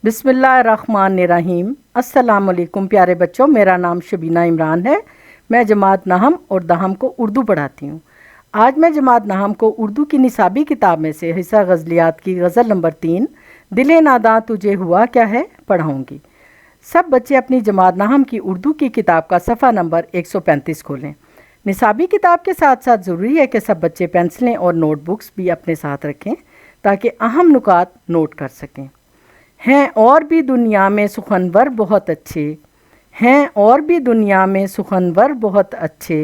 بسم اللہ الرحمن الرحیم۔ السلام علیکم پیارے بچوں، میرا نام شبینہ عمران ہے۔ میں جماعت نحم اور دہم کو اردو پڑھاتی ہوں۔ آج میں جماعت نحم کو اردو کی نصابی کتاب میں سے حصہ غزلیات کی غزل نمبر 3 دل ناداں تجھے ہوا کیا ہے پڑھاؤں گی۔ سب بچے اپنی جماعت نحم کی اردو کی کتاب کا صفحہ نمبر 135 کھولیں۔ نصابی کتاب کے ساتھ ساتھ ضروری ہے کہ سب بچے پینسلیں اور نوٹ بکس بھی اپنے ساتھ رکھیں تاکہ اہم نکات نوٹ کر سکیں۔ ہیں اور بھی دنیا میں سخنور بہت اچھے، ہیں اور بھی دنیا میں سخنور بہت اچھے،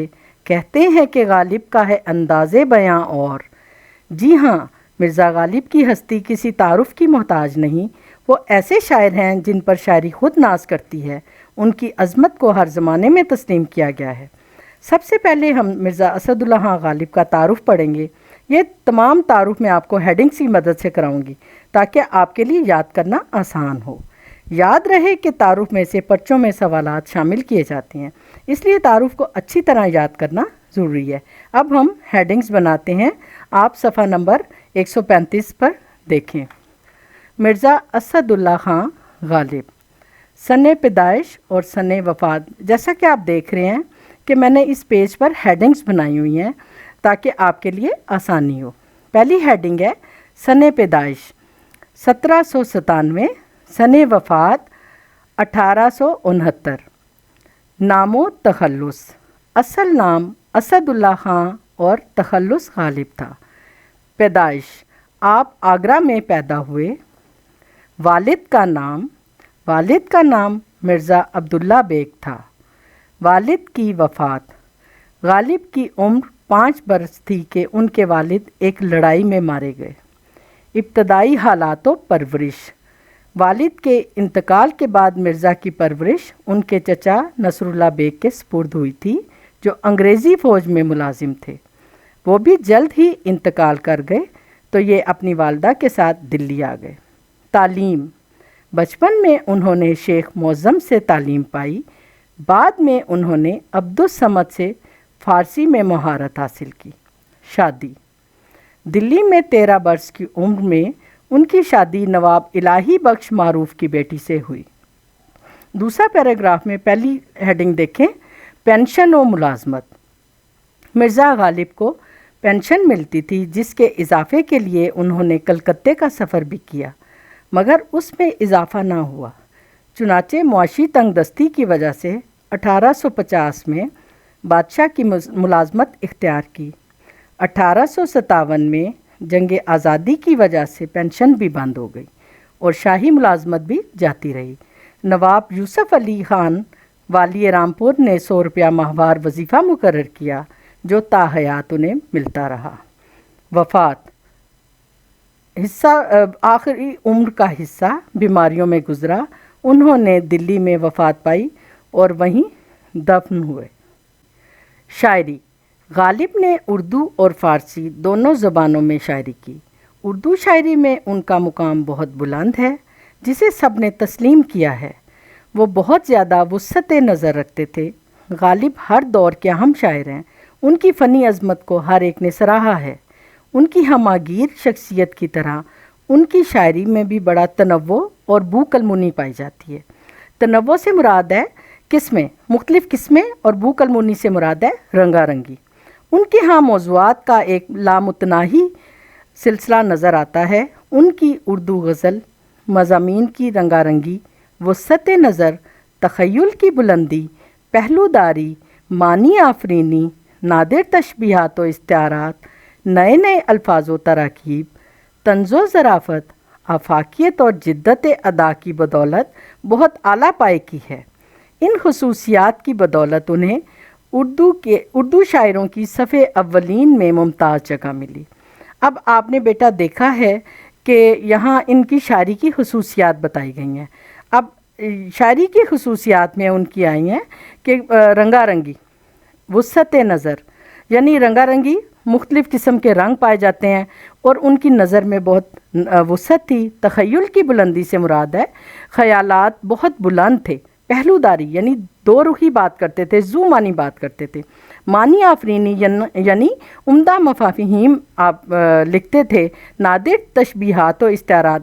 کہتے ہیں کہ غالب کا ہے انداز بیاں اور۔ جی ہاں، مرزا غالب کی ہستی کسی تعارف کی محتاج نہیں۔ وہ ایسے شاعر ہیں جن پر شاعری خود ناز کرتی ہے۔ ان کی عظمت کو ہر زمانے میں تسلیم کیا گیا ہے۔ سب سے پہلے ہم مرزا اسد اللہ خان غالب کا تعارف پڑھیں گے۔ یہ تمام تعارف میں آپ کو ہیڈنگز کی مدد سے کراؤں گی تاکہ آپ کے لیے یاد کرنا آسان ہو۔ یاد رہے کہ تعارف میں سے پرچوں میں سوالات شامل کیے جاتے ہیں، اس لیے تعارف کو اچھی طرح یاد کرنا ضروری ہے۔ اب ہم ہیڈنگز بناتے ہیں۔ آپ صفحہ نمبر 135 پر دیکھیں۔ مرزا اسد اللہ خان غالب، سن پیدائش اور سن وفات۔ جیسا کہ آپ دیکھ رہے ہیں کہ میں نے اس پیج پر ہیڈنگز بنائی ہوئی ہیں تاکہ آپ کے لیے آسانی ہو۔ پہلی ہیڈنگ ہے سن پیدائش 1797، سن وفات 1869۔ نام و تخلص، اصل نام اسد اللہ خان اور تخلص غالب تھا۔ پیدائش، آپ آگرہ میں پیدا ہوئے۔ والد کا نام مرزا عبداللہ بیگ تھا۔ والد کی وفات، غالب کی عمر 5 برس تھی کہ ان کے والد ایک لڑائی میں مارے گئے۔ ابتدائی حالات و پرورش، والد کے انتقال کے بعد مرزا کی پرورش ان کے چچا نصر اللہ بیگ کے سپرد ہوئی تھی جو انگریزی فوج میں ملازم تھے۔ وہ بھی جلد ہی انتقال کر گئے تو یہ اپنی والدہ کے ساتھ دلی آ گئے۔ تعلیم، بچپن میں انہوں نے شیخ معظم سے تعلیم پائی، بعد میں انہوں نے عبدالصمد سے فارسی میں مہارت حاصل کی۔ شادی، دلی میں 13 برس کی عمر میں ان کی شادی نواب الہی بخش معروف کی بیٹی سے ہوئی۔ دوسرا پیراگراف میں پہلی ہیڈنگ دیکھیں، پینشن و ملازمت۔ مرزا غالب کو پینشن ملتی تھی جس کے اضافے کے لیے انہوں نے کلکتے کا سفر بھی کیا، مگر اس میں اضافہ نہ ہوا۔ چنانچہ معاشی تنگ دستی کی وجہ سے 1850 میں بادشاہ کی ملازمت اختیار کی۔ 1857 میں جنگ آزادی کی وجہ سے پینشن بھی بند ہو گئی اور شاہی ملازمت بھی جاتی رہی۔ نواب یوسف علی خان والی رامپور نے 100 روپیہ ماہوار وظیفہ مقرر کیا جو تاحیات انہیں ملتا رہا۔ وفات، آخری عمر کا حصہ بیماریوں میں گزرا۔ انہوں نے دلی میں وفات پائی اور وہیں دفن ہوئے۔ شاعری، غالب نے اردو اور فارسی دونوں زبانوں میں شاعری کی۔ اردو شاعری میں ان کا مقام بہت بلند ہے جسے سب نے تسلیم کیا ہے۔ وہ بہت زیادہ وسعت نظر رکھتے تھے۔ غالب ہر دور کے اہم شاعر ہیں۔ ان کی فنی عظمت کو ہر ایک نے سراہا ہے۔ ان کی ہماگیر شخصیت کی طرح ان کی شاعری میں بھی بڑا تنوع اور بو کلمونی پائی جاتی ہے۔ تنوع سے مراد ہے قسمیں، مختلف قسمیں، اور بو کلمونی سے مراد ہے رنگا رنگی۔ ان کے ہاں موضوعات کا ایک لامتناہی سلسلہ نظر آتا ہے۔ ان کی اردو غزل مضامین کی رنگا رنگی، وسعت نظر، تخیل کی بلندی، پہلو داری، معنی آفرینی، نادر تشبیہات و استعارات، نئے نئے الفاظ و تراکیب، طنز و ظرافت، آفاقیت اور جدت ادا کی بدولت بہت اعلیٰ پائے کی ہے۔ ان خصوصیات کی بدولت انہیں اردو شاعروں کی صف اولین میں ممتاز جگہ ملی۔ اب آپ نے بیٹا دیکھا ہے کہ یہاں ان کی شاعری کی خصوصیات بتائی گئی ہیں۔ اب شاعری کی خصوصیات میں ان کی آئی ہیں کہ رنگا رنگی، وسعت نظر، یعنی رنگا رنگی مختلف قسم کے رنگ پائے جاتے ہیں اور ان کی نظر میں بہت وسعت تھی۔ تخیل کی بلندی سے مراد ہے خیالات بہت بلند تھے۔ پہلو داری یعنی دو رخی بات کرتے تھے، زو معنی بات کرتے تھے۔ معنی آفرینی یعنی عمدہ مفاہیم آپ لکھتے تھے۔ نادر تشبیہات و استعارات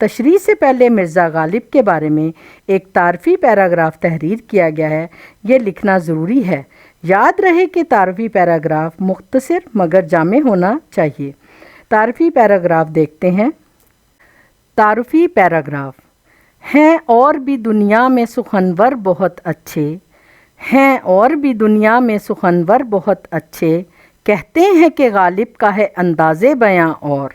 تشریح سے پہلے مرزا غالب کے بارے میں ایک تعارفی پیراگراف تحریر کیا گیا ہے، یہ لکھنا ضروری ہے۔ یاد رہے کہ تعارفی پیراگراف مختصر مگر جامع ہونا چاہیے۔ تعارفی پیراگراف دیکھتے ہیں۔ تعارفی پیراگراف: ہیں اور بھی دنیا میں سخنور بہت اچھے، ہیں اور بھی دنیا میں سخنور بہت اچھے، کہتے ہیں کہ غالب کا ہے انداز بیاں اور۔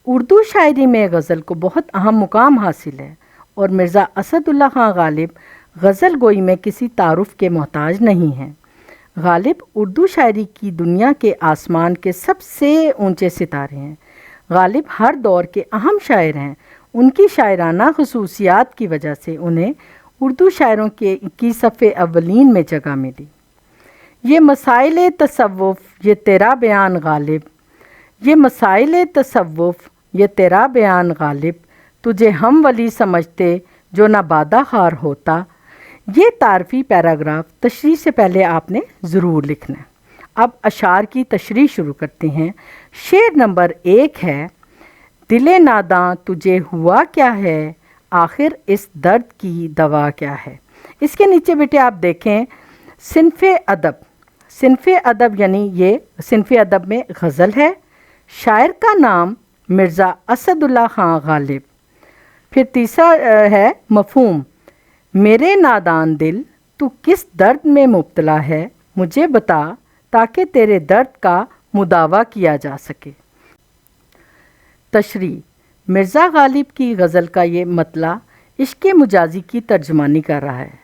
اردو شاعری میں غزل کو بہت اہم مقام حاصل ہے اور مرزا اسد اللہ خان غالب غزل گوئی میں کسی تعارف کے محتاج نہیں ہیں۔ غالب اردو شاعری کی دنیا کے آسمان کے سب سے اونچے ستارے ہیں۔ غالب ہر دور کے اہم شاعر ہیں۔ ان کی شاعرانہ خصوصیات کی وجہ سے انہیں اردو شاعروں کی صف اولین میں جگہ ملی۔ یہ مسائل تصوف یہ تیرا بیان غالب، یہ مسائل تصوف یہ تیرا بیان غالب، تجھے ہم ولی سمجھتے جو نہ بادہ خار ہوتا۔ یہ تعارفی پیراگراف تشریح سے پہلے آپ نے ضرور لکھنا ہے۔ اب اشعار کی تشریح شروع کرتے ہیں۔ شعر نمبر 1 ہے: دل ناداں تجھے ہوا کیا ہے، آخر اس درد کی دوا کیا ہے۔ اس کے نیچے بیٹے آپ دیکھیں صنف ادب۔ صنف ادب یعنی یہ صنف ادب میں غزل ہے۔ شاعر کا نام مرزا اسد اللہ خان غالب۔ پھر تیسرا ہے مفہوم: میرے نادان دل تو کس درد میں مبتلا ہے، مجھے بتا تاکہ تیرے درد کا مداوا کیا جا سکے۔ تشریح: مرزا غالب کی غزل کا یہ مطلع عشق مجازی کی ترجمانی کر رہا ہے۔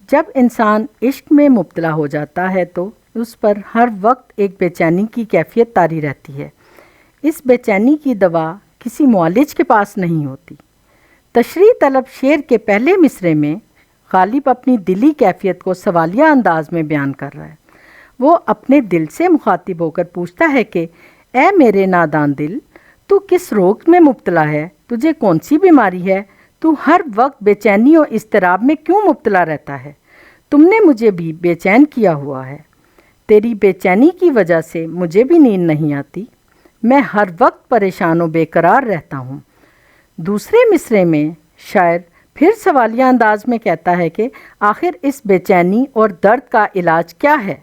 جب انسان عشق میں مبتلا ہو جاتا ہے تو اس پر ہر وقت ایک بے چینی کی کیفیت طاری رہتی ہے۔ اس بے چینی کی دوا کسی معالج کے پاس نہیں ہوتی۔ تشریح طلب شعر کے پہلے مصرعے میں غالب اپنی دلی کیفیت کو سوالیہ انداز میں بیان کر رہا ہے۔ وہ اپنے دل سے مخاطب ہو کر پوچھتا ہے کہ اے میرے نادان دل، تو کس روگ میں مبتلا ہے، تجھے کون سی بیماری ہے، تو ہر وقت بے چینی اور اضطراب میں کیوں مبتلا رہتا ہے؟ تم نے مجھے بھی بے چین کیا ہوا ہے۔ تیری بے چینی کی وجہ سے مجھے بھی نیند نہیں آتی، میں ہر وقت پریشان و بے قرار رہتا ہوں۔ دوسرے مصرعے میں شاعر پھر سوالیہ انداز میں کہتا ہے کہ آخر اس بے چینی اور درد کا علاج کیا ہے؟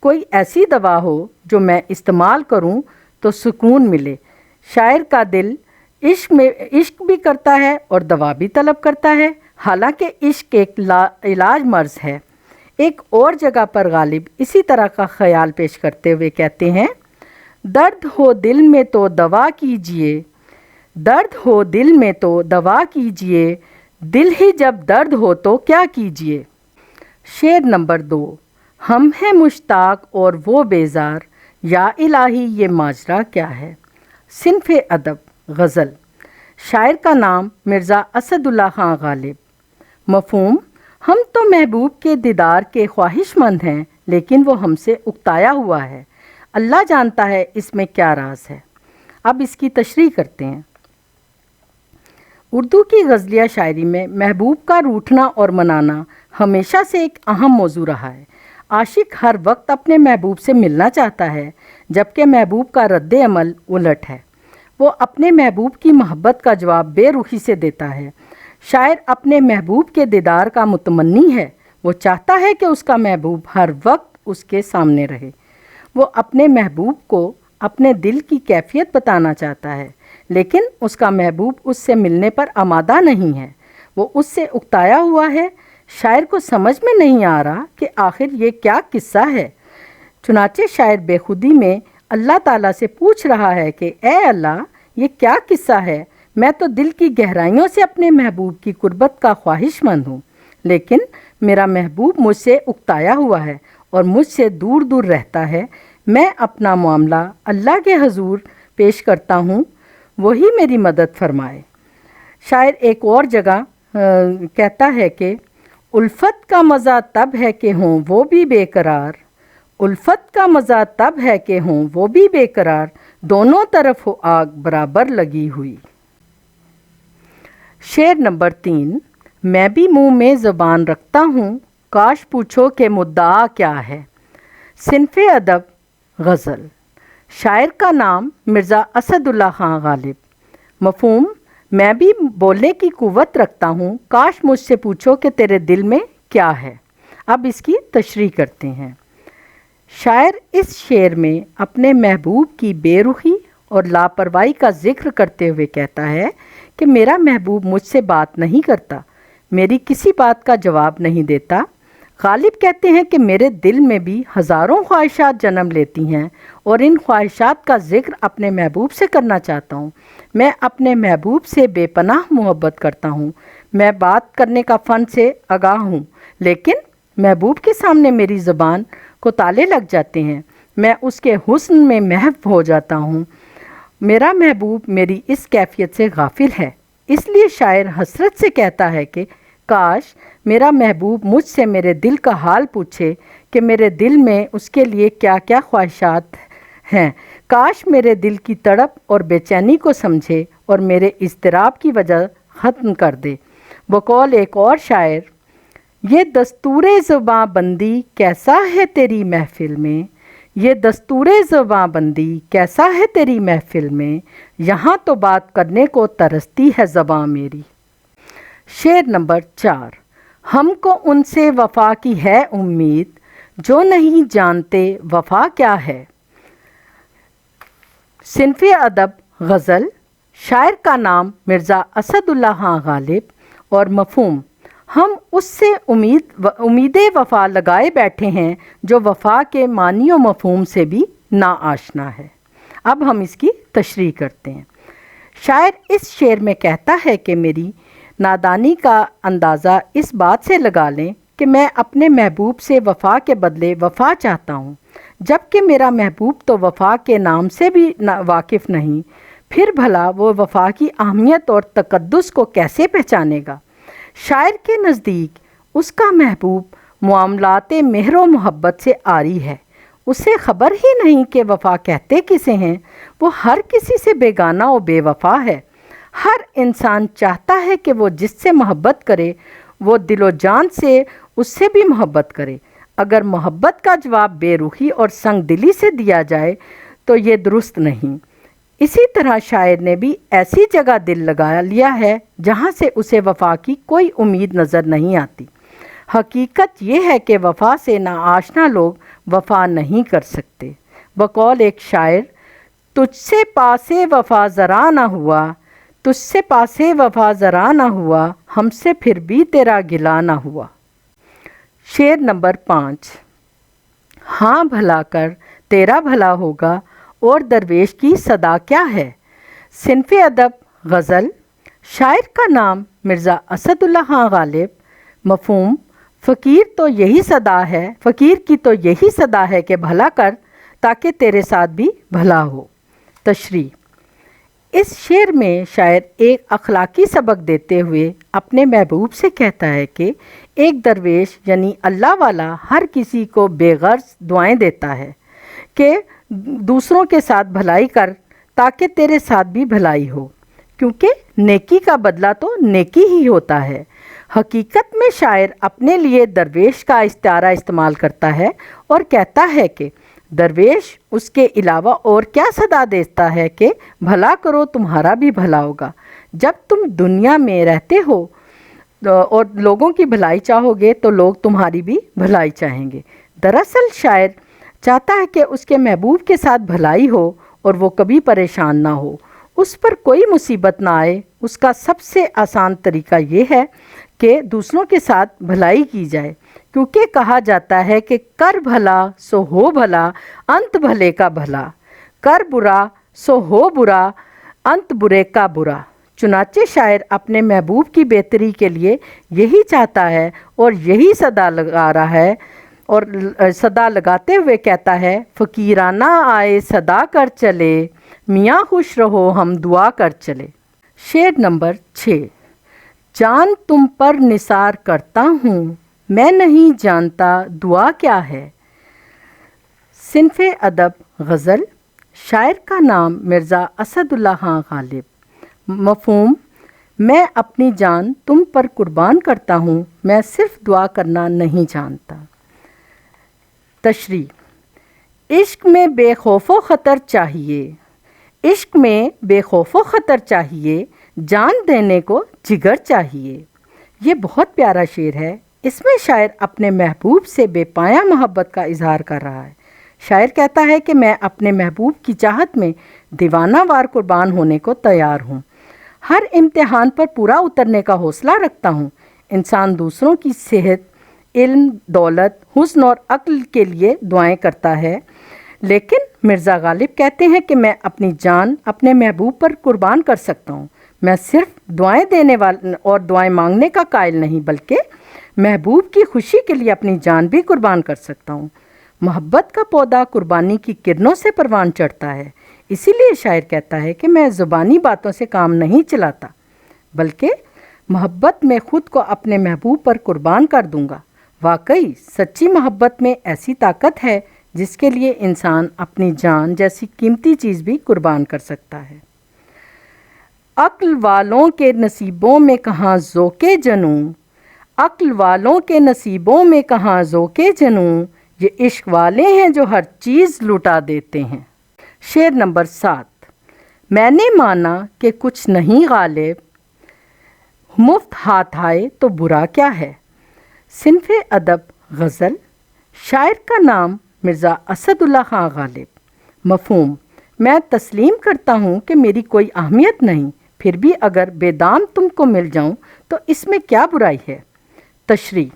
کوئی ایسی دوا ہو جو میں استعمال کروں تو سکون ملے۔ شاعر کا دل عشق بھی کرتا ہے اور دوا بھی طلب کرتا ہے، حالانکہ عشق ایک علاج مرض ہے۔ ایک اور جگہ پر غالب اسی طرح کا خیال پیش کرتے ہوئے کہتے ہیں: درد ہو دل میں تو دوا کیجئے، درد ہو دل میں تو دوا کیجئے، دل ہی جب درد ہو تو کیا کیجئے۔ شعر نمبر 2: ہم ہیں مشتاق اور وہ بیزار، یا الہی یہ ماجرا کیا ہے۔ صنف ادب غزل۔ شاعر کا نام مرزا اسد اللہ خان غالب۔ مفہوم: ہم تو محبوب کے دیدار کے خواہش مند ہیں، لیکن وہ ہم سے اکتایا ہوا ہے، اللہ جانتا ہے اس میں کیا راز ہے۔ اب اس کی تشریح کرتے ہیں۔ اردو کی غزلیہ شاعری میں محبوب کا روٹھنا اور منانا ہمیشہ سے ایک اہم موضوع رہا ہے۔ عاشق ہر وقت اپنے محبوب سے ملنا چاہتا ہے، جبکہ محبوب کا رد عمل الٹ ہے۔ وہ اپنے محبوب کی محبت کا جواب بے رخی سے دیتا ہے۔ شاعر اپنے محبوب کے دیدار کا متمنی ہے۔ وہ چاہتا ہے کہ اس کا محبوب ہر وقت اس کے سامنے رہے۔ وہ اپنے محبوب کو اپنے دل کی کیفیت بتانا چاہتا ہے، لیکن اس کا محبوب اس سے ملنے پر آمادہ نہیں ہے۔ وہ اس سے اکتایا ہوا ہے۔ شاعر کو سمجھ میں نہیں آ رہا کہ آخر یہ کیا قصہ ہے۔ چنانچہ شاعر بے خودی میں اللہ تعالیٰ سے پوچھ رہا ہے کہ اے اللہ، یہ کیا قصہ ہے؟ میں تو دل کی گہرائیوں سے اپنے محبوب کی قربت کا خواہش مند ہوں، لیکن میرا محبوب مجھ سے اکتایا ہوا ہے اور مجھ سے دور دور رہتا ہے۔ میں اپنا معاملہ اللہ کے حضور پیش کرتا ہوں، وہی میری مدد فرمائے۔ شاعر ایک اور جگہ کہتا ہے کہ الفت کا مزہ تب ہے کہ ہوں وہ بھی بے قرار، الفت کا مزہ تب ہے کہ ہوں وہ بھی بے قرار، دونوں طرف ہو آگ برابر لگی ہوئی۔ شعر نمبر 3: میں بھی منہ میں زبان رکھتا ہوں، کاش پوچھو کہ مدعا کیا ہے۔ صنف ادب غزل۔ شاعر کا نام مرزا اسد اللہ خان غالب۔ مفہوم: میں بھی بولنے کی قوت رکھتا ہوں، کاش مجھ سے پوچھو کہ تیرے دل میں کیا ہے۔ اب اس کی تشریح کرتے ہیں۔ شاعر اس شعر میں اپنے محبوب کی بے رخی اور لاپرواہی کا ذکر کرتے ہوئے کہتا ہے کہ میرا محبوب مجھ سے بات نہیں کرتا، میری کسی بات کا جواب نہیں دیتا۔ غالب کہتے ہیں کہ میرے دل میں بھی ہزاروں خواہشات جنم لیتی ہیں اور ان خواہشات کا ذکر اپنے محبوب سے کرنا چاہتا ہوں۔ میں اپنے محبوب سے بے پناہ محبت کرتا ہوں۔ میں بات کرنے کا فن سے آگاہ ہوں، لیکن محبوب کے سامنے میری زبان کو تالے لگ جاتے ہیں۔ میں اس کے حسن میں محو ہو جاتا ہوں۔ میرا محبوب میری اس کیفیت سے غافل ہے، اس لیے شاعر حسرت سے کہتا ہے کہ کاش میرا محبوب مجھ سے میرے دل کا حال پوچھے کہ میرے دل میں اس کے لیے کیا کیا خواہشات ہیں۔ کاش میرے دل کی تڑپ اور بے چینی کو سمجھے اور میرے اضطراب کی وجہ ختم کر دے۔ بقول ایک اور شاعر، یہ دستور زباں بندی کیسا ہے تیری محفل میں، یہ دستور زباں بندی کیسا ہے تیری محفل میں، یہاں تو بات کرنے کو ترستی ہے زباں میری۔ شعر نمبر 4۔ ہم کو ان سے وفا کی ہے امید جو نہیں جانتے وفا کیا ہے۔ صنف ادب غزل، شاعر کا نام مرزا اسد اللہ خان غالب اور مفہوم، ہم اس سے امید وفا لگائے بیٹھے ہیں جو وفا کے معنی و مفہوم سے بھی ناآشنا ہے۔ اب ہم اس کی تشریح کرتے ہیں۔ شاعر اس شعر میں کہتا ہے کہ میری نادانی کا اندازہ اس بات سے لگا لیں کہ میں اپنے محبوب سے وفا کے بدلے وفا چاہتا ہوں، جبکہ میرا محبوب تو وفا کے نام سے بھی واقف نہیں، پھر بھلا وہ وفا کی اہمیت اور تقدس کو کیسے پہچانے گا؟ شاعر کے نزدیک اس کا محبوب معاملات مہر و محبت سے عاری ہے، اسے خبر ہی نہیں کہ وفا کہتے کسے ہیں، وہ ہر کسی سے بیگانہ و بے وفا ہے۔ ہر انسان چاہتا ہے کہ وہ جس سے محبت کرے وہ دل و جان سے اس سے بھی محبت کرے۔ اگر محبت کا جواب بے رخی اور سنگ دلی سے دیا جائے تو یہ درست نہیں۔ اسی طرح شاعر نے بھی ایسی جگہ دل لگا لیا ہے جہاں سے اسے وفا کی کوئی امید نظر نہیں آتی۔ حقیقت یہ ہے کہ وفا سے ناآشنا لوگ وفا نہیں کر سکتے۔ بقول ایک شاعر، تجھ سے پاسے وفا ذرا نہ ہوا، تجھ سے پاسے وفا ذرا نہ ہوا، ہم سے پھر بھی تیرا گلہ نہ ہوا۔ شعر نمبر 5۔ ہاں بھلا کر تیرا بھلا ہوگا اور درویش کی صدا کیا ہے۔ صنف ادب غزل، شاعر کا نام مرزا اسد اللہ خان غالب، مفہوم، فقیر کی تو یہی صدا ہے کہ بھلا کر تاکہ تیرے ساتھ بھی بھلا ہو۔ تشریح، اس شعر میں شاعر ایک اخلاقی سبق دیتے ہوئے اپنے محبوب سے کہتا ہے کہ ایک درویش یعنی اللہ والا ہر کسی کو بے غرض دعائیں دیتا ہے کہ دوسروں کے ساتھ بھلائی کر تاکہ تیرے ساتھ بھی بھلائی ہو، کیونکہ نیکی کا بدلہ تو نیکی ہی ہوتا ہے۔ حقیقت میں شاعر اپنے لیے درویش کا استعارہ استعمال کرتا ہے اور کہتا ہے کہ درویش اس کے علاوہ اور کیا صدا دیتا ہے کہ بھلا کرو تمہارا بھی بھلا ہوگا۔ جب تم دنیا میں رہتے ہو اور لوگوں کی بھلائی چاہو گے تو لوگ تمہاری بھی بھلائی چاہیں گے۔ دراصل شاعر چاہتا ہے کہ اس کے محبوب کے ساتھ بھلائی ہو اور وہ کبھی پریشان نہ ہو، اس پر کوئی مصیبت نہ آئے۔ اس کا سب سے آسان طریقہ یہ ہے کہ دوسروں کے ساتھ بھلائی کی جائے، کیونکہ کہا جاتا ہے کہ کر بھلا سو ہو بھلا، انت بھلے کا بھلا، کر برا سو ہو برا، انت برے کا برا۔ چنانچہ شاعر اپنے محبوب کی بہتری کے لیے یہی چاہتا ہے اور یہی صدا لگا رہا ہے، اور صدا لگاتے ہوئے کہتا ہے، فقیرانہ آئے صدا کر چلے، میاں خوش رہو ہم دعا کر چلے۔ شعر نمبر 6۔ جان تم پر نثار کرتا ہوں، میں نہیں جانتا دعا کیا ہے۔ صنف ادب غزل، شاعر کا نام مرزا اسد اللہ خان غالب، مفہوم، میں اپنی جان تم پر قربان کرتا ہوں، میں صرف دعا کرنا نہیں جانتا۔ تشریح، عشق میں بے خوف و خطر چاہیے، عشق میں بے خوف و خطر چاہیے، جان دینے کو جگر چاہیے۔ یہ بہت پیارا شعر ہے۔ اس میں شاعر اپنے محبوب سے بے پایاں محبت کا اظہار کر رہا ہے۔ شاعر کہتا ہے کہ میں اپنے محبوب کی چاہت میں دیوانہ وار قربان ہونے کو تیار ہوں، ہر امتحان پر پورا اترنے کا حوصلہ رکھتا ہوں۔ انسان دوسروں کی صحت، علم، دولت، حسن اور عقل کے لیے دعائیں کرتا ہے، لیکن مرزا غالب کہتے ہیں کہ میں اپنی جان اپنے محبوب پر قربان کر سکتا ہوں۔ میں صرف دعائیں دینے اور دعائیں مانگنے کا قائل نہیں، بلکہ محبوب کی خوشی کے لیے اپنی جان بھی قربان کر سکتا ہوں۔ محبت کا پودا قربانی کی کرنوں سے پروان چڑھتا ہے، اسی لیے شاعر کہتا ہے کہ میں زبانی باتوں سے کام نہیں چلاتا، بلکہ محبت میں خود کو اپنے محبوب پر قربان کر دوں گا۔ واقعی سچی محبت میں ایسی طاقت ہے جس کے لیے انسان اپنی جان جیسی قیمتی چیز بھی قربان کر سکتا ہے۔ عقل والوں کے نصیبوں میں کہاں ذوق جنوں، عقل والوں کے نصیبوں میں کہاں ذوق جنوں، یہ عشق والے ہیں جو ہر چیز لٹا دیتے ہیں۔ شعر نمبر 7۔ میں نے مانا کہ کچھ نہیں غالب، مفت ہاتھ آئے تو برا کیا ہے۔ صنف ادب غزل، شاعر کا نام مرزا اسد اللہ خان غالب۔ مفہوم: میں تسلیم کرتا ہوں کہ میری کوئی اہمیت نہیں، پھر بھی اگر بے دام تم کو مل جاؤں تو اس میں کیا برائی ہے۔ تشریح: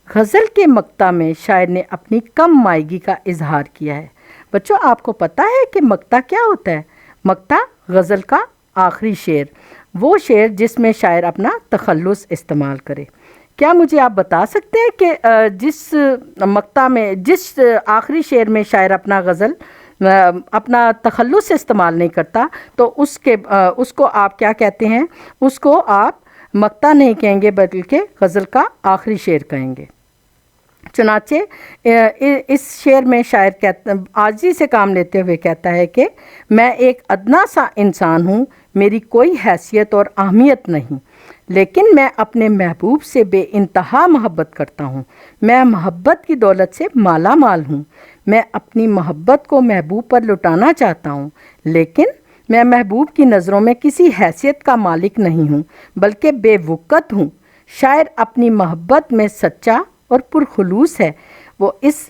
غزل کے مقطع میں شاعر نے اپنی کم مائگی کا اظہار کیا ہے۔ بچوں، آپ کو پتہ ہے کہ مقطع کیا ہوتا ہے؟ مقطع غزل کا آخری شعر، وہ شعر جس میں شاعر اپنا تخلص استعمال کرے۔ کیا مجھے آپ بتا سکتے ہیں کہ جس مقطع میں، جس آخری شعر میں شاعر اپنا تخلص استعمال نہیں کرتا تو اس کو آپ کیا کہتے ہیں؟ اس کو آپ مقطع نہیں کہیں گے بلکہ غزل کا آخری شعر کہیں گے۔ چنانچہ اس شعر میں شاعر عاجزی سے کام لیتے ہوئے کہتا ہے کہ میں ایک ادنا سا انسان ہوں، میری کوئی حیثیت اور اہمیت نہیں، لیکن میں اپنے محبوب سے بے انتہا محبت کرتا ہوں۔ میں محبت کی دولت سے مالا مال ہوں۔ میں اپنی محبت کو محبوب پر لٹانا چاہتا ہوں، لیکن میں محبوب کی نظروں میں کسی حیثیت کا مالک نہیں ہوں، بلکہ بے وقت ہوں۔ شاعر اپنی محبت میں سچا اور پرخلوص ہے، وہ اس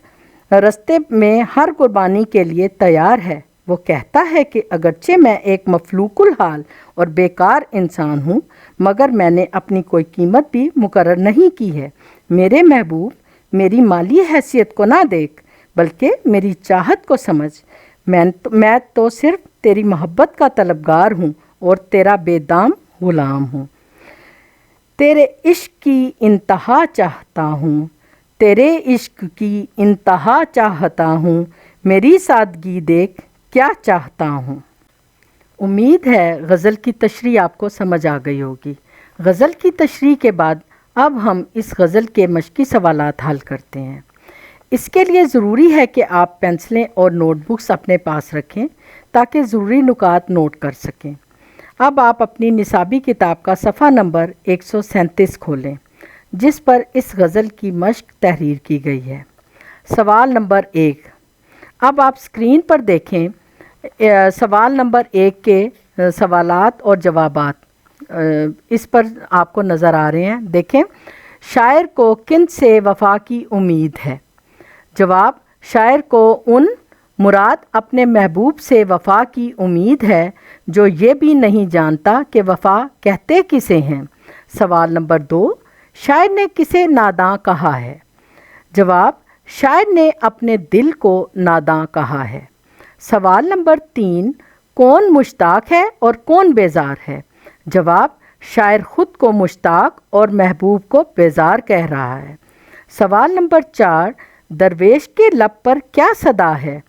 رستے میں ہر قربانی کے لیے تیار ہے۔ وہ کہتا ہے کہ اگرچہ میں ایک مفلوق الحال اور بیکار انسان ہوں، مگر میں نے اپنی کوئی قیمت بھی مقرر نہیں کی ہے۔ میرے محبوب، میری مالی حیثیت کو نہ دیکھ، بلکہ میری چاہت کو سمجھ۔ میں تو صرف تیری محبت کا طلبگار ہوں اور تیرا بے دام غلام ہوں۔ تیرے عشق کی انتہا چاہتا ہوں، تیرے عشق کی انتہا چاہتا ہوں، میری سادگی دیکھ کیا چاہتا ہوں۔ امید ہے غزل کی تشریح آپ کو سمجھ آ گئی ہوگی۔ غزل کی تشریح کے بعد اب ہم اس غزل کے مشقی سوالات حل کرتے ہیں۔ اس کے لیے ضروری ہے کہ آپ پینسلیں اور نوٹ بکس اپنے پاس رکھیں تاکہ ضروری نکات نوٹ کر سکیں۔ اب آپ اپنی نصابی کتاب کا صفحہ نمبر 137 کھولیں، جس پر اس غزل کی مشق تحریر کی گئی ہے۔ سوال نمبر 1۔ اب آپ اسکرین پر دیکھیں، سوال نمبر 1 کے سوالات اور جوابات اس پر آپ کو نظر آ رہے ہیں۔ دیکھیں، شاعر کو کن سے وفا کی امید ہے؟ جواب: شاعر کو ان مراد اپنے محبوب سے وفا کی امید ہے جو یہ بھی نہیں جانتا کہ وفا کہتے کسے ہیں۔ سوال نمبر 2، شاعر نے کسے ناداں کہا ہے؟ جواب: شاعر نے اپنے دل کو ناداں کہا ہے۔ سوال نمبر 3، کون مشتاق ہے اور کون بیزار ہے؟ جواب: شاعر خود کو مشتاق اور محبوب کو بیزار کہہ رہا ہے۔ سوال نمبر 4، درویش کے لب پر کیا صدا ہے؟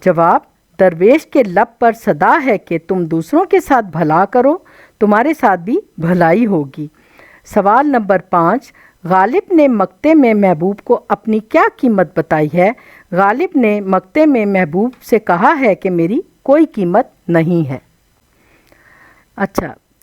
جواب: درویش کے لب پر صدا ہے کہ تم دوسروں کے ساتھ بھلا کرو، تمہارے ساتھ بھی بھلائی ہوگی۔ سوال نمبر 5، غالب نے مقطع میں محبوب کو اپنی کیا قیمت بتائی ہے؟ غالب نے مقطع میں محبوب سے کہا ہے کہ میری کوئی قیمت نہیں ہے۔ اچھا،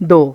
2।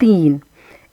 3।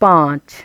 5।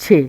6।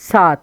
7,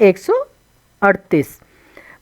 138।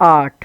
8।